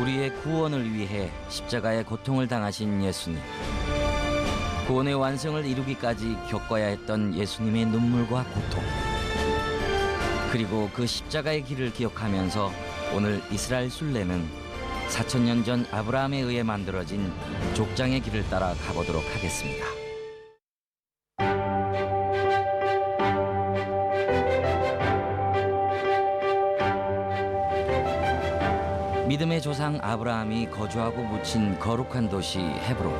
우리의 구원을 위해 십자가의 고통을 당하신 예수님. 구원의 완성을 이루기까지 겪어야 했던 예수님의 눈물과 고통. 그리고 그 십자가의 길을 기억하면서 오늘 이스라엘 순례는 4,000년 전 아브라함에 의해 만들어진 족장의 길을 따라 가보도록 하겠습니다. 믿음의 조상 아브라함이 거주하고 묻힌 거룩한 도시 헤브론.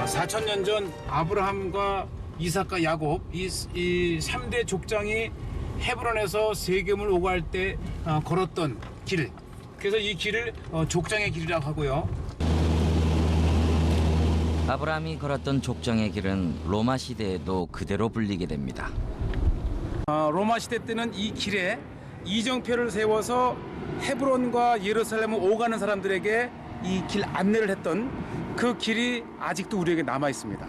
4,000년 전 아브라함과 이삭과 야곱 이 3대 족장이 헤브론에서 세겜을 오갈 때 걸었던 길. 그래서 이 길을 족장의 길이라고 하고요. 아브라함이 걸었던 족장의 길은 로마 시대에도 그대로 불리게 됩니다. 로마 시대 때는 이 길에 이정표를 세워서 헤브론과 예루살렘을 오가는 사람들에게 이 길 안내를 했던 그 길이 아직도 우리에게 남아 있습니다.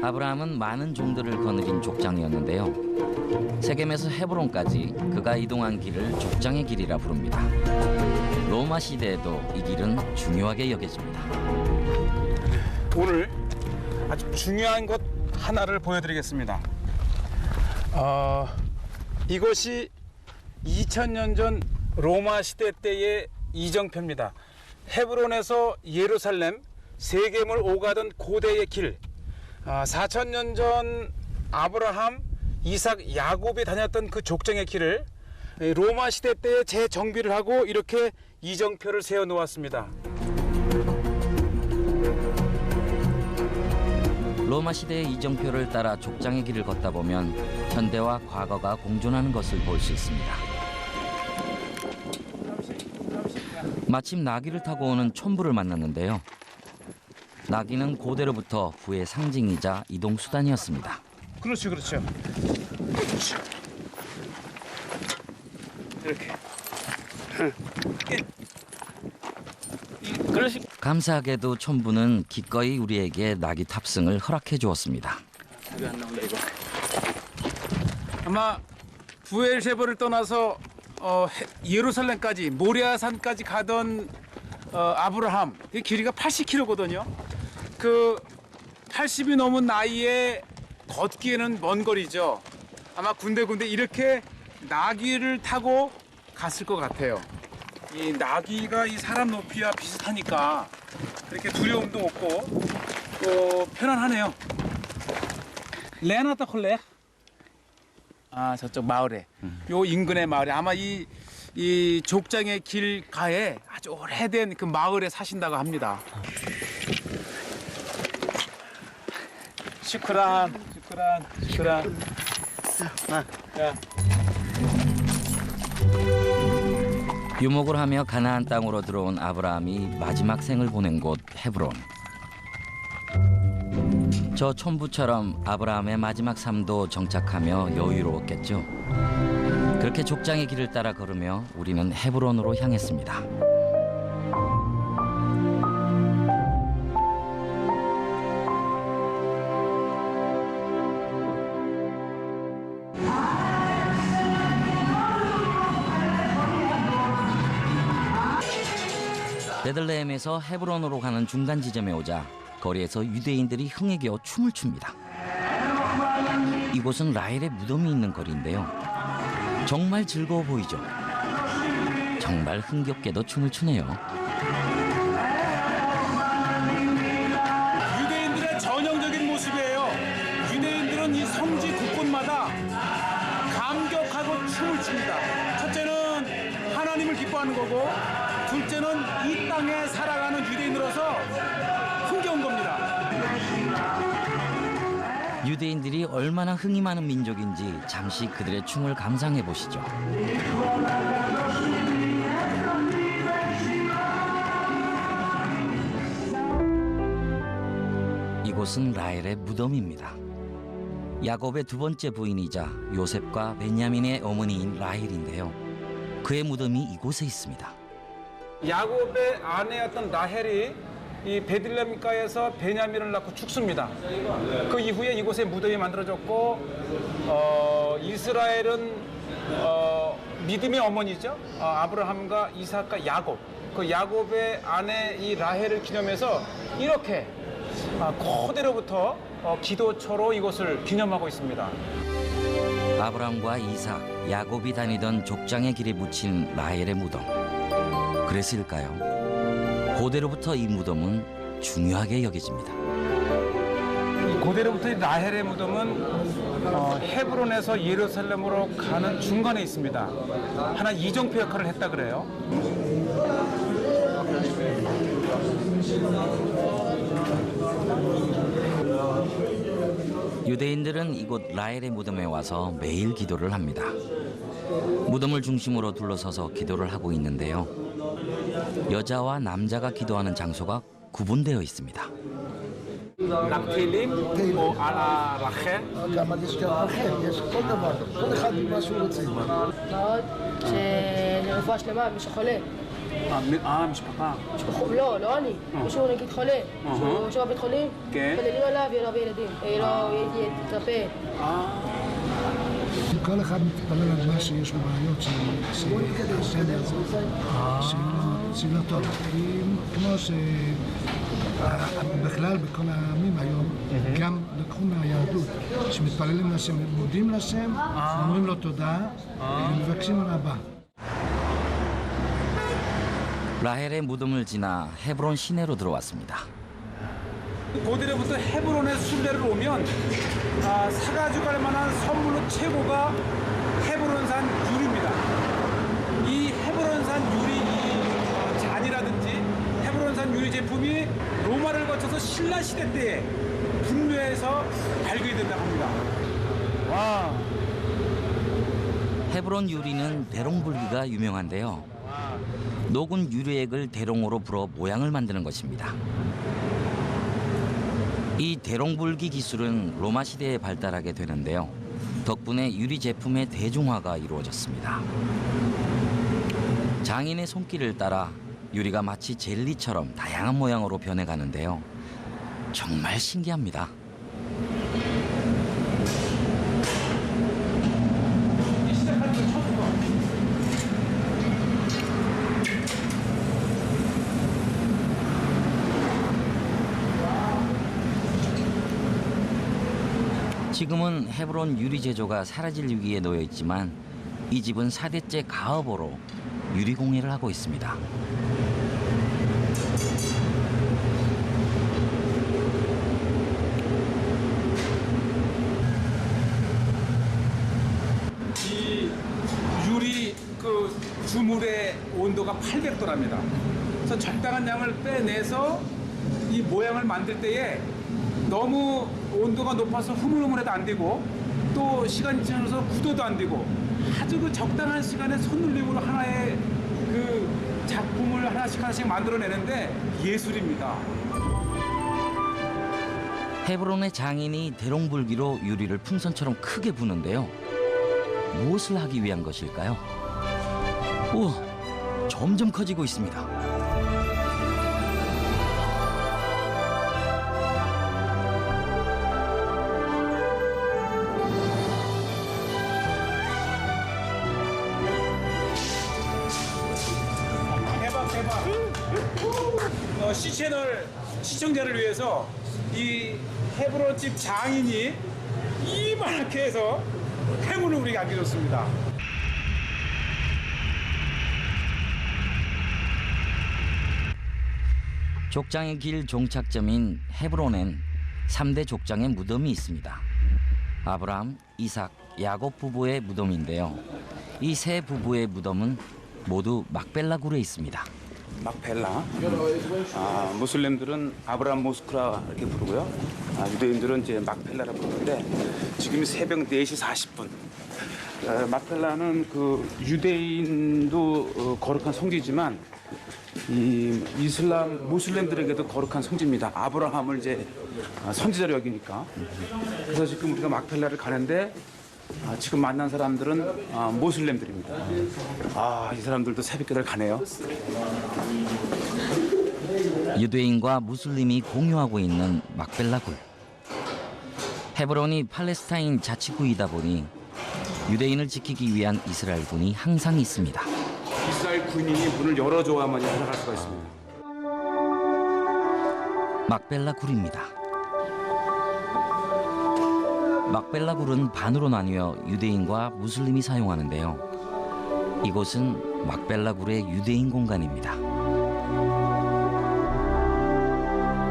아브라함은 많은 종들을 거느린 족장이었는데요. 세겜에서 헤브론까지 그가 이동한 길을 족장의 길이라 부릅니다. 로마 시대에도 이 길은 중요하게 여겨집니다. 오늘 아주 중요한 것 하나를 보여드리겠습니다. 이것이 2000년 전 로마 시대 때의 이정표입니다. 헤브론에서 예루살렘, 세겜을 오가던 고대의 길. 4,000년 전 아브라함, 이삭, 야곱이 다녔던 그 족장의 길을 로마 시대 때에 재정비를 하고 이렇게 이정표를 세워 놓았습니다. 로마 시대의 이정표를 따라 족장의 길을 걷다 보면 현대와 과거가 공존하는 것을 볼 수 있습니다. 마침 나귀를 타고 오는 촌부를 만났는데요. 나귀는 고대로부터 부의 상징이자 이동 수단이었습니다. 그렇죠. 이렇게. 감사하게도 촌부는 기꺼이 우리에게 나귀 탑승을 허락해 주었습니다. 아마 부엘셰바를 떠나서 예루살렘까지 모리아산까지 가던 아브라함 이 길이가 80km거든요. 그 80이 넘은 나이에 걷기에는 먼 거리죠. 아마 군데군데 이렇게 나귀를 타고 갔을 것 같아요. 이 나귀가 이 사람 높이와 비슷하니까 그렇게 두려움도 없고 또 편안하네요. 레나타 콜레. 저쪽 마을에 요 인근의 마을에 아마 이 족장의 길가에 아주 오래된 그 마을에 사신다고 합니다. 슈크란. 야. 유목을 하며 가나안 땅으로 들어온 아브라함이 마지막 생을 보낸 곳 헤브론. 저 촌부처럼 아브라함의 마지막 삶도 정착하며 여유로웠겠죠. 그렇게 족장의 길을 따라 걸으며 우리는 헤브론으로 향했습니다. 베들레헴에서 헤브론으로 가는 중간 지점에 오자 거리에서 유대인들이 흥에 겨워 춤을 춥니다. 이곳은 라헬의 무덤이 있는 거리인데요. 정말 즐거워 보이죠? 정말 흥겹게도 춤을 추네요. 유대인들의 전형적인 모습이에요. 유대인들은 이 성지 곳곳마다 감격하고 춤을 춥니다. 첫째는 하나님을 기뻐하는 거고 둘째는 이 땅에 살아가는 유대인으로서 흥겨운 겁니다. 유대인들이 얼마나 흥이 많은 민족인지 잠시 그들의 춤을 감상해 보시죠. 이곳은 라헬의 무덤입니다. 야곱의 두 번째 부인이자 요셉과 베냐민의 어머니인 라헬인데요. 그의 무덤이 이곳에 있습니다. 야곱의 아내였던 라헬이 이 베들레헴가에서 베냐민을 낳고 죽습니다. 그 이후에 이곳에 무덤이 만들어졌고 이스라엘은 믿음의 어머니죠. 아브라함과 이삭과 야곱. 그 야곱의 아내 이 라헬을 기념해서 이렇게 고대로부터 기도처로 이곳을 기념하고 있습니다. 아브라함과 이삭, 야곱이 다니던 족장의 길에 묻힌 라헬의 무덤. 그랬을까요? 고대로부터 이 무덤은 중요하게 여겨집니다. 이 고대로부터 이 라헬의 무덤은 헤브론에서 예루살렘으로 가는 중간에 있습니다. 하나 이정표 역할을 했다 그래요. 유대인들은 이곳 라헬의 무덤에 와서 매일 기도를 합니다. 무덤을 중심으로 둘러서서 기도를 하고 있는데요. 여자와 남자가 기도하는 장소가 구분되어 있습니다. 낙틸림, 알아 라헬. גם יש גם אחר, יש כל דבר, כל אחד ממה שהוא רוצה. מאוד, שלרפואה שלמה, מי שחולה. משפחה. לא אני, מישהו נגיד חולה, שהוא בבית חולים, מתפללים עליו, יהיה לו הרבה ילדים, יתרפא. כל אחד מתפלל על מה שיש לו בעיות, שיהיה בסדר, שיהיה לו טוב. כמו שבכלל בכל העמים היום, גם לקחו מהיהדות, שמתפללים לשם, מודים לשם, אומרים לו תודה, ומבקשים על הבא. 라헬의 무덤을 지나 헤브론 시내로 들어왔습니다. 고대로부터 헤브론의 순례를 오면 사가지고 갈 만한 선물로 최고가 헤브론산 유리입니다. 이 헤브론산 유리 잔이라든지 헤브론산 유리 제품이 로마를 거쳐서 신라 시대 때에 분묘해서 발견이 된다고 합니다. 와. 헤브론 유리는 대롱불기가 유명한데요. 녹은 유리액을 대롱으로 불어 모양을 만드는 것입니다. 이 대롱불기 기술은 로마 시대에 발달하게 되는데요. 덕분에 유리 제품의 대중화가 이루어졌습니다. 장인의 손길을 따라 유리가 마치 젤리처럼 다양한 모양으로 변해가는데요. 정말 신기합니다. 지금은 헤브론 유리 제조가 사라질 위기에 놓여 있지만 이 집은 4대째 가업으로 유리 공예를 하고 있습니다. 이 유리 그 주물의 온도가 800도랍니다. 그래서 적당한 양을 빼내서 이 모양을 만들 때에 너무 온도가 높아서 흐물흐물해도 안 되고 또 시간이 지나서 굳어도 안 되고 아주 그 적당한 시간에 손놀림으로 하나의 그 작품을 하나씩 만들어내는데 예술입니다. 헤브론의 장인이 대롱불기로 유리를 풍선처럼 크게 부는데요. 무엇을 하기 위한 것일까요? 우와, 점점 커지고 있습니다. C채널 시청자를 위해서 이 헤브론집 장인이 이만하게 해서 행운을 우리가 안겨줬습니다. 족장의 길 종착점인 헤브론엔 3대 족장의 무덤이 있습니다. 아브라함, 이삭, 야곱 부부의 무덤인데요. 이 세 부부의 무덤은 모두 막벨라 굴에 있습니다. 막펠라. 무슬림들은 아브라함 모스크라 이렇게 부르고요. 유대인들은 이제 막펠라라 부르는데 지금이 새벽 4시 40분. 막펠라는 그 유대인도 거룩한 성지지만 이 이슬람 모슬렘들에게도 거룩한 성지입니다. 아브라함을 이제 선지자로 여기니까. 그래서 지금 우리가 막펠라를 가는데 지금 만난 사람들은 모슬렘들입니다. 이 사람들도 새벽기도를 가네요. 유대인과 무슬림이 공유하고 있는 막벨라 굴. 헤브론이 팔레스타인 자치구이다 보니 유대인을 지키기 위한 이스라엘 군이 항상 있습니다. 이스라엘 군인이 문을 열어줘야만 들어갈 수가 있습니다. 막벨라 굴입니다. 막벨라 굴은 반으로 나뉘어 유대인과 무슬림이 사용하는데요. 이곳은 막벨라 굴의 유대인 공간입니다.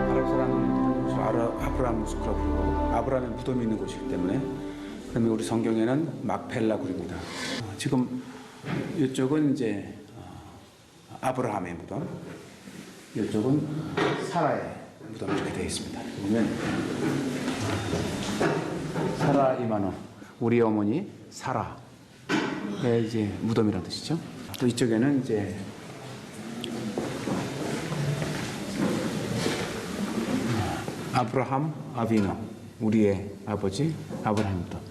아랍 사람은 아브라함 무스크라 부르고 아브라함의 무덤이 있는 곳이기 때문에 그다음에 우리 성경에는 막펠라 굴입니다. 지금 이쪽은 이제 아브라함의 무덤, 이쪽은 사라의 무덤 이렇게 되어 있습니다. 보면 사라 이마노, 우리 어머니 사라의 이제 무덤이라는 뜻이죠. 또 이쪽에는 이제 아브라함 아비노, 우리의 아버지 아브라함 무덤.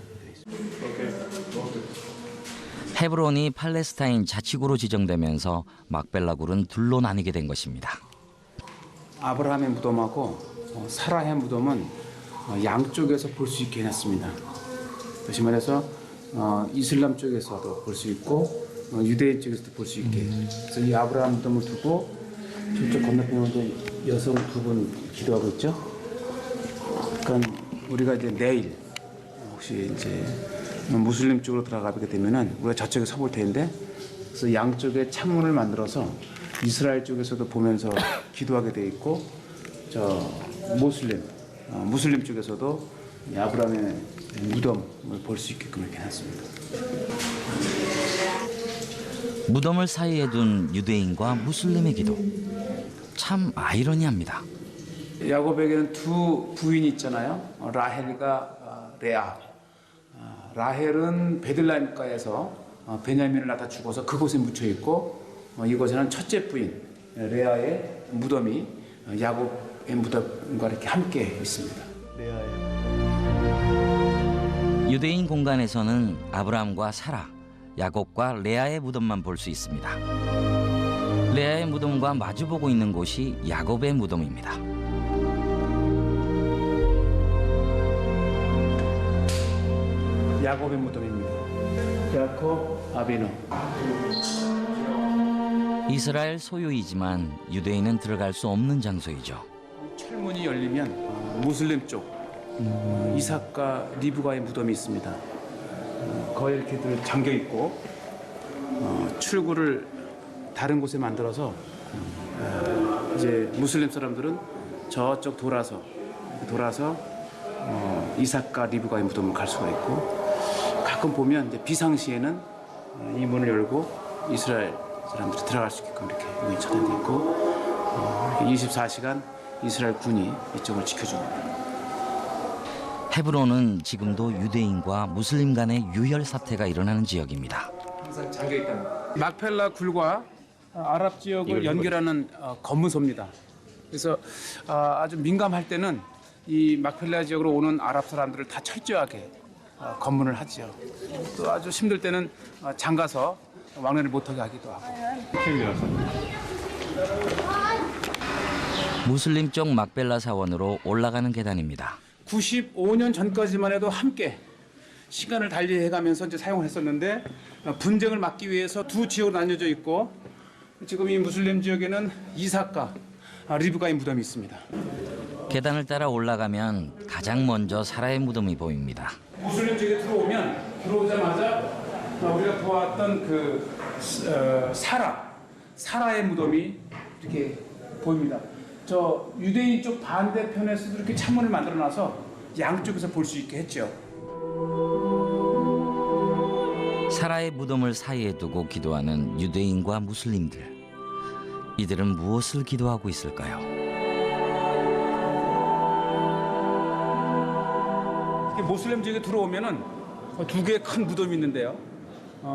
헤브론이 팔레스타인 자치구로 지정되면서 막벨라 굴은 둘로 나뉘게 된 것입니다. 아브라함의 무덤하고 사라의 무덤은 양쪽에서 볼 수 있게 해놨습니다. 다시 말해서 이슬람 쪽에서도 볼 수 있고 유대인 쪽에서도 볼 수 있게. 그래서 이 아브라함 무덤을 두고 저쪽 건너편에 이제 여성 두 분 기도하고 있죠. 그러니까 우리가 이제 내일 혹시 이제 무슬림 쪽으로 들어가게 되면은 우리가 저쪽에 서볼 텐데, 그래서 양쪽에 창문을 만들어서 이스라엘 쪽에서도 보면서 기도하게 돼 있고, 저 무슬림 쪽에서도 아브라함의 무덤을 볼 수 있게끔 이렇게 해놨습니다. 무덤을 사이에 둔 유대인과 무슬림의 기도. 참 아이러니합니다. 야곱에게는 두 부인이 있잖아요. 라헬과 레아. 라헬은 베들레헴가에서 베냐민을 낳다 죽어서 그곳에 묻혀 있고, 이곳에는 첫째 부인 레아의 무덤이 야곱의 무덤과 이렇게 함께 있습니다. 유대인 공간에서는 아브라함과 사라, 야곱과 레아의 무덤만 볼 수 있습니다. 레아의 무덤과 마주보고 있는 곳이 야곱의 무덤입니다. 야곱의 무덤입니다. 야곱 아비노. 이스라엘 소유이지만 유대인은 들어갈 수 없는 장소이죠. 철문이 열리면 무슬림 쪽 이삭과 리브가의 무덤이 있습니다. 거의 이렇게 늘 잠겨 있고 출구를 다른 곳에 만들어서 이제 무슬림 사람들은 저쪽 돌아서 이삭과 리브가의 무덤을 갈 수가 있고, 가끔 보면 이제 비상시에는 이 문을 열고 이스라엘 사람들이 들어갈 수 있게끔 이렇게 문이 차단돼 있고, 24시간 이스라엘 군이 이쪽을 지켜줍니다. 헤브론은 지금도 유대인과 무슬림 간의 유혈 사태가 일어나는 지역입니다. 항상 잠겨 있답니다. 막펠라 굴과 아랍 지역을 연결하는 검문소입니다. 그래서 아주 민감할 때는 이 막펠라 지역으로 오는 아랍 사람들을 다 철저하게 검문을 하죠. 또 아주 힘들 때는 잠가서 왕래를 못하게 하기도 하고. 무슬림 쪽 막벨라 사원으로 올라가는 계단입니다. 95년 전까지만 해도 함께 시간을 달리해가면서 이제 사용을 했었는데, 분쟁을 막기 위해서 두 지역으로 나뉘어져 있고, 지금 이 무슬림 지역에는 이삭과 리브가의 무덤이 있습니다. 계단을 따라 올라가면 가장 먼저 사라의 무덤이 보입니다. 무슬림 지역에 들어오자마자 우리가 보았던 그 사라의 무덤이 이렇게 보입니다. 저 유대인 쪽 반대편에서도 이렇게 창문을 만들어놔서 양쪽에서 볼 수 있게 했죠. 사라의 무덤을 사이에 두고 기도하는 유대인과 무슬림들. 이들은 무엇을 기도하고 있을까요? 모슬렘 지역에 들어오면은 두 개의 큰 무덤이 있는데요.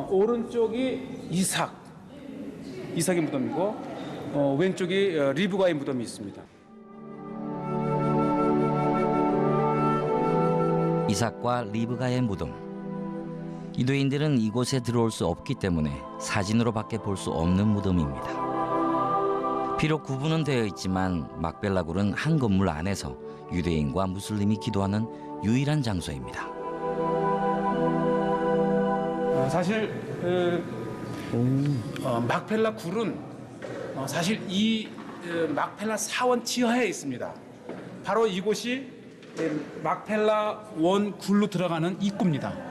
오른쪽이 이삭의 무덤이고, 왼쪽이 리브가의 무덤이 있습니다. 이삭과 리브가의 무덤. 유대인들은 이곳에 들어올 수 없기 때문에 사진으로밖에 볼 수 없는 무덤입니다. 비록 구분은 되어 있지만 막벨라굴은 한 건물 안에서 유대인과 무슬림이 기도하는 유일한 장소입니다. 사실 막펠라 굴은 사실 이 막펠라 사원 지하에 있습니다. 바로 이곳이 막펠라 원 굴로 들어가는 입구입니다.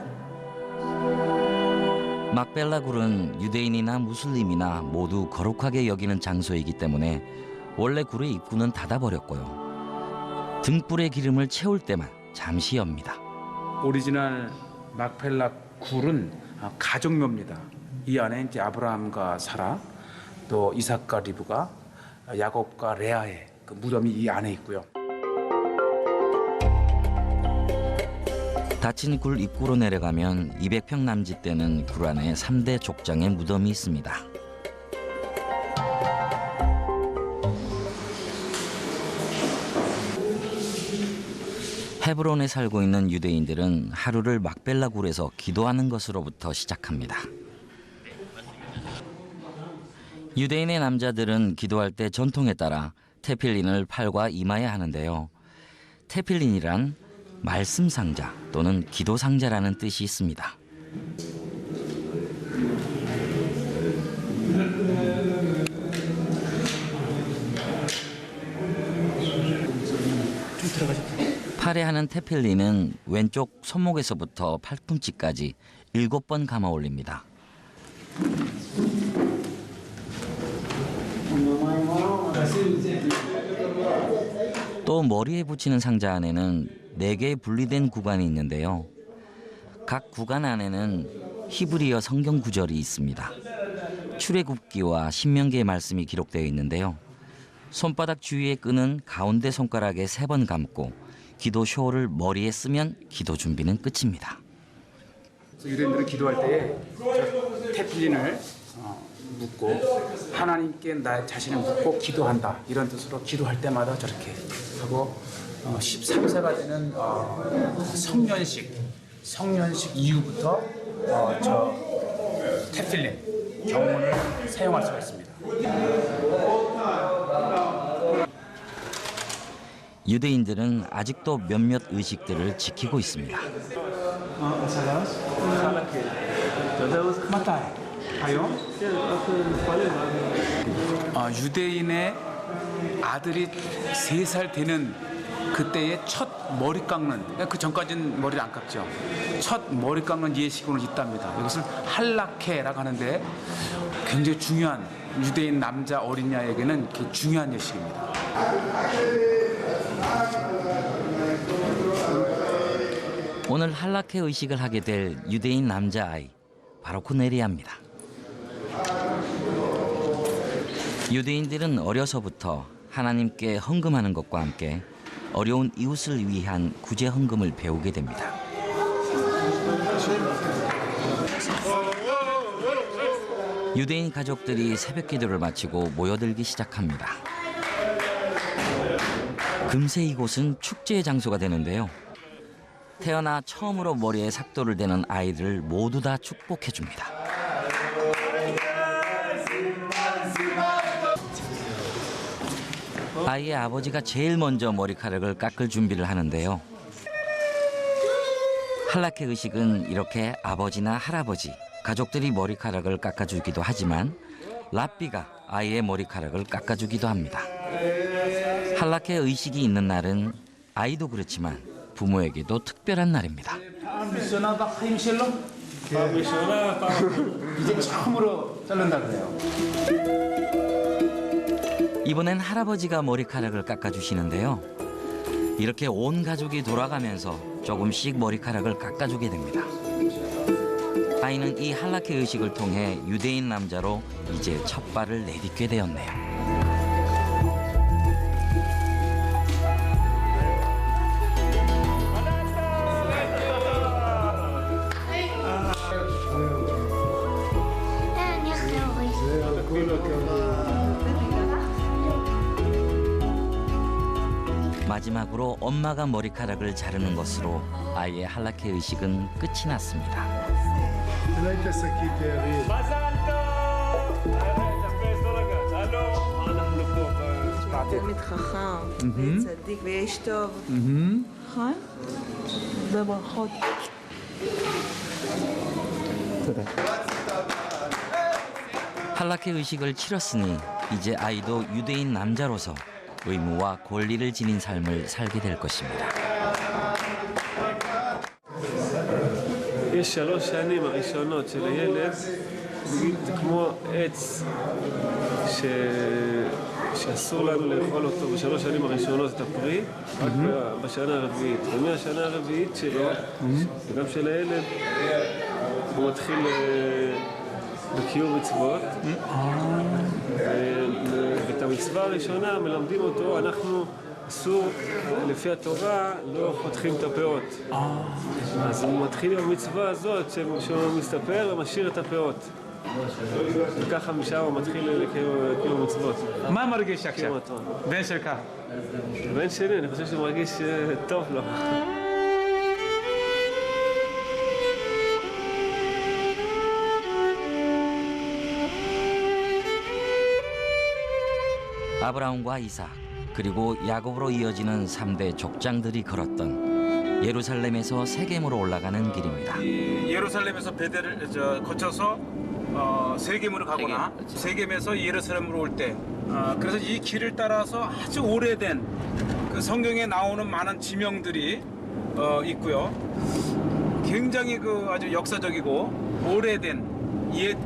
막벨라굴은 유대인이나 무슬림이나 모두 거룩하게 여기는 장소이기 때문에 원래 굴의 입구는 닫아버렸고요. 등불의 기름을 채울 때만 잠시 엽니다. 오리지널 막펠라 굴은 가족묘입니다. 이 안에 이제 아브라함과 사라, 또 이삭과 리브가, 야곱과 레아의 그 무덤이 이 안에 있고요. 닫힌 굴 입구로 내려가면 200평 남짓 되는 굴 안에 3대 족장의 무덤이 있습니다. 헤브론에 살고 있는 유대인들은 하루를 막벨라 굴에서 기도하는 것으로부터 시작합니다. 유대인의 남자들은 기도할 때 전통에 따라 테필린을 팔과 이마에 하는데요. 테필린이란 말씀 상자 또는 기도 상자라는 뜻이 있습니다. 팔에 하는 테필린은 왼쪽 손목에서부터 팔꿈치까지 7번 감아 올립니다. 또 머리에 붙이는 상자 안에는 4개의 분리된 구간이 있는데요. 각 구간 안에는 히브리어 성경 구절이 있습니다. 출애굽기와 신명기의 말씀이 기록되어 있는데요. 손바닥 주위에 끈은 가운데 손가락에 3번 감고 기도 쇼를 머리에 쓰면 기도 준비는 끝입니다. 유대인들은 기도할 때에 테필린을 묶고 하나님께 나 자신을 묶고 기도한다 이런 뜻으로 기도할 때마다 저렇게 하고 13세가 되는 성년식 이후부터 저 테필린 경문을 사용할 수가 있습니다. 유대인들은 아직도 몇몇 의식들을 지키고 있습니다. 유대인의 아들이 3살 되는 그때의 첫 머리 깎는, 그 전까지는 머리를 안 깎죠. 첫 머리 깎는 예식으로 있답니다. 이것을 할라케라고 하는데 굉장히 중요한, 유대인 남자 어린아이에게는 중요한 예식입니다. 오늘 할라케 의식을 하게 될 유대인 남자아이, 바로 코넬리아입니다. 유대인들은 어려서부터 하나님께 헌금하는 것과 함께 어려운 이웃을 위한 구제 헌금을 배우게 됩니다. 유대인 가족들이 새벽 기도를 마치고 모여들기 시작합니다. 금세 이곳은 축제의 장소가 되는데요. 태어나 처음으로 머리에 삭도를 대는 아이들을 모두 다 축복해 줍니다. 아이의 아버지가 제일 먼저 머리카락을 깎을 준비를 하는데요. 할라케 의식은 이렇게 아버지나 할아버지, 가족들이 머리카락을 깎아주기도 하지만 랍비가 아이의 머리카락을 깎아주기도 합니다. 할라케 의식이 있는 날은 아이도 그렇지만 부모에게도 특별한 날입니다. 이제 처음으로 자른다 그래요. 이번엔 할아버지가 머리카락을 깎아주시는데요. 이렇게 온 가족이 돌아가면서 조금씩 머리카락을 깎아주게 됩니다. 아이는 이 할라케 의식을 통해 유대인 남자로 이제 첫 발을 내딛게 되었네요. 마지막으로 엄마가 머리카락을 자르는 것으로 아이의 할라케 의식은 끝이 났습니다. מזל טוב! תלמיד חכם, צדיק ואיש טוב. נכון? בברכות. 할라케 의식을 치렀으니 이제 아이도 유대인 남자로서 의무와 권리를 지닌 삶을 살게 될 것입니다. יש 3 שנים הראשונות של הילד, נגיד כמו עץ שאסור לנו לאכול אותו ב3 שנים הראשונות את הפרי, רק בשנה הרביעית. ומהשנה הרביעית שלו, וגם של הילד, הוא מתחיל בקיום מצוות. ואת המצווה הראשונה מלמדים אותו, אנחנו אסור, לפי התורה, לא חותכים את הפאות. אז הוא מתחיל עם המצווה הזאת, שהוא מסתפר ומשאיר את הפאות. וככה משם הוא מתחיל לקיים מצוות. מה מרגיש עכשיו? בן שלך. בן שלי, אני חושב שהוא מרגיש טוב לו. 아브라함과 이삭 그리고 야곱으로 이어지는 3대 족장들이 걸었던 예루살렘에서 세겜으로 올라가는 길입니다. 예루살렘에서 베델을 거쳐서 세겜으로 가거나 세겜에서 예루살렘으로 올 때, 그래서 이 길을 따라서 아주 오래된 그 성경에 나오는 많은 지명들이 있고요. 굉장히 그 아주 역사적이고 오래된 옛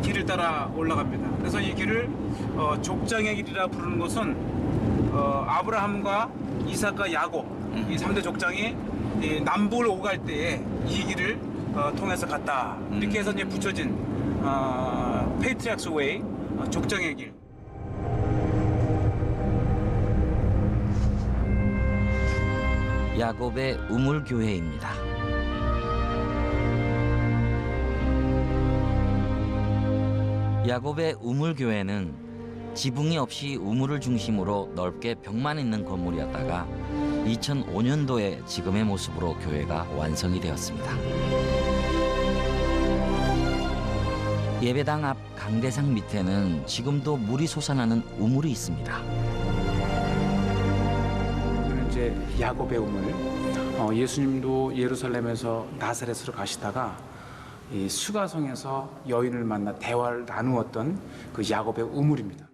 길을 따라 올라갑니다. 그래서 이 길을 족장의 길이라 부르는 것은 아브라함과 이삭과 야곱 이 3대 족장이 이 남북을 오갈 때에 이 길을 통해서 갔다. 이렇게 해서 이제 붙여진 페이트리악스 웨이, 족장의 길. 야곱의 우물교회입니다. 야곱의 우물교회는 지붕이 없이 우물을 중심으로 넓게 벽만 있는 건물이었다가 2005년도에 지금의 모습으로 교회가 완성이 되었습니다. 예배당 앞 강대상 밑에는 지금도 물이 솟아나는 우물이 있습니다. 이거는 이제 야곱의 우물. 예수님도 예루살렘에서 나사렛으로 가시다가 이 수가성에서 여인을 만나 대화를 나누었던 그 야곱의 우물입니다.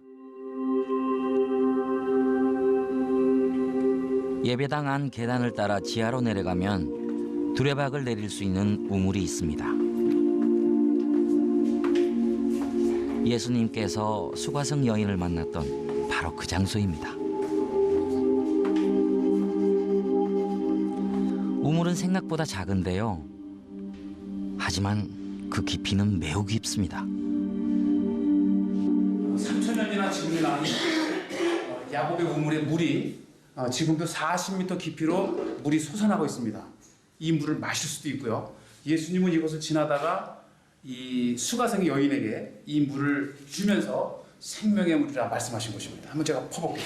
예배당 안 계단을 따라 지하로 내려가면 두레박을 내릴 수 있는 우물이 있습니다. 예수님께서 수가성 여인을 만났던 바로 그 장소입니다. 우물은 생각보다 작은데요. 하지만 그 깊이는 매우 깊습니다. 3,000년이나 지난 야곱의 우물의 물이 지금도 40m 깊이로 물이 솟아나고 있습니다. 이 물을 마실 수도 있고요. 예수님은 이곳을 지나다가 이 수가성의 여인에게 이 물을 주면서 생명의 물이라 말씀하신 것입니다. 한번 제가 퍼볼게요.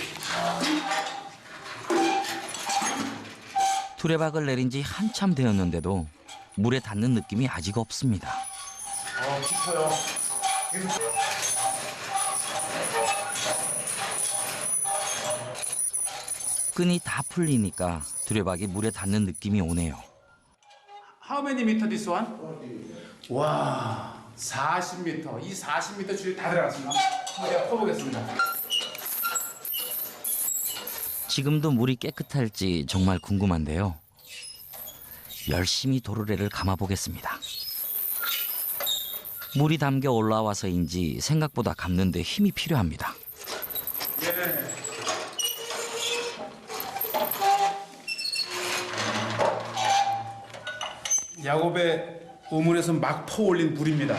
두레박을 내린 지 한참 되었는데도 물에 닿는 느낌이 아직 없습니다. 깊어요. 끈이 다 풀리니까 두레박이 물에 닿는 느낌이 오네요. How many meter this one? 와, 40m. 이 40m 줄이 다 들어갔습니다. 한번 제가 퍼보겠습니다. 지금도 물이 깨끗할지 정말 궁금한데요. 열심히 도르래를 감아보겠습니다. 물이 담겨 올라와서인지 생각보다 감는데 힘이 필요합니다. 야곱의 우물에서 막 퍼올린 물입니다.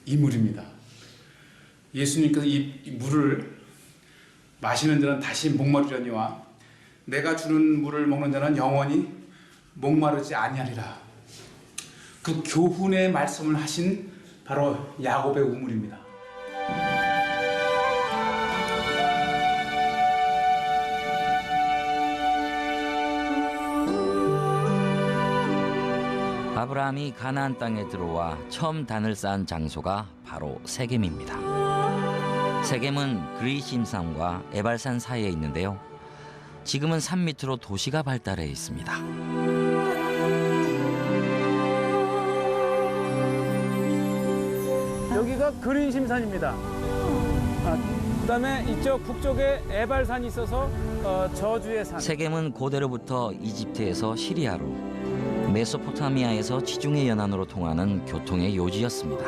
이 물입니다. 예수님께서 이 물을 마시는 자는 다시 목마르려니와 내가 주는 물을 먹는 자는 영원히 목마르지 아니하리라. 그 교훈의 말씀을 하신 바로 야곱의 우물입니다. 아브라함이 가나안 땅에 들어와 처음 단을 쌓은 장소가 바로 세겜입니다. 세겜은 그리심 산과 에발산 사이에 있는데요. 지금은 산 밑으로 도시가 발달해 있습니다. 여기가 그린심산입니다. 그다음에 이쪽 북쪽에 에발산이 있어서 저주의 산. 세겜은 고대로부터 이집트에서 시리아로, 메소포타미아에서 지중해 연안으로 통하는 교통의 요지였습니다.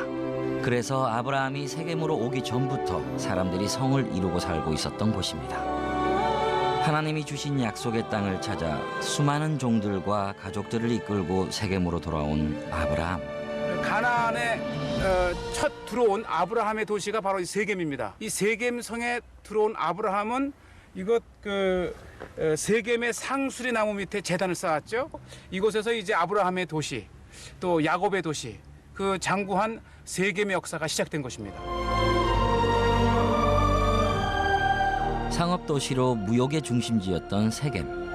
그래서 아브라함이 세겜으로 오기 전부터 사람들이 성을 이루고 살고 있었던 곳입니다. 하나님이 주신 약속의 땅을 찾아 수많은 종들과 가족들을 이끌고 세겜으로 돌아온 아브라함. 가나안에 첫 들어온 아브라함의 도시가 바로 이 세겜입니다. 이 세겜 성에 들어온 아브라함은 이것 세겜의 상수리 나무 밑에 제단을 쌓았죠. 이곳에서 이제 아브라함의 도시, 또 야곱의 도시, 그 장구한 세겜의 역사가 시작된 것입니다. 상업 도시로 무역의 중심지였던 세겜.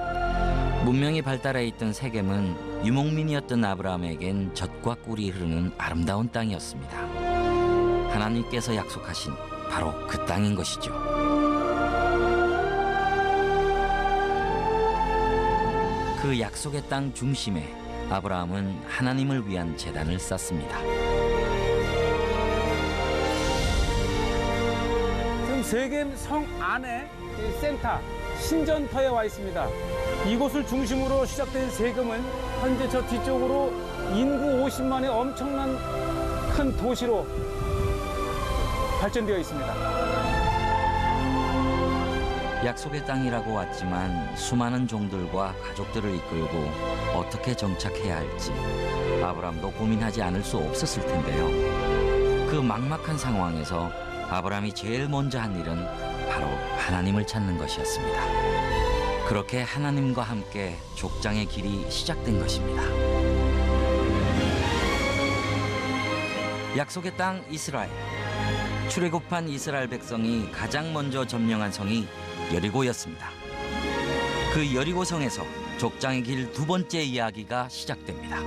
문명이 발달해 있던 세겜은 유목민이었던 아브라함에겐 젖과 꿀이 흐르는 아름다운 땅이었습니다. 하나님께서 약속하신 바로 그 땅인 것이죠. 그 약속의 땅 중심에 아브라함은 하나님을 위한 제단을 쌓습니다. 지금 세겜 성 안에 이 센터, 신전터에 와 있습니다. 이곳을 중심으로 시작된 세겜은 현재 저 뒤쪽으로 인구 50만의 엄청난 큰 도시로 발전되어 있습니다. 약속의 땅이라고 왔지만 수많은 종들과 가족들을 이끌고 어떻게 정착해야 할지 아브라함도 고민하지 않을 수 없었을 텐데요. 그 막막한 상황에서 아브라함이 제일 먼저 한 일은 바로 하나님을 찾는 것이었습니다. 그렇게 하나님과 함께 족장의 길이 시작된 것입니다. 약속의 땅 이스라엘. 출애굽한 이스라엘 백성이 가장 먼저 점령한 성이 여리고였습니다. 그 여리고성에서 족장의 길 두 번째 이야기가 시작됩니다.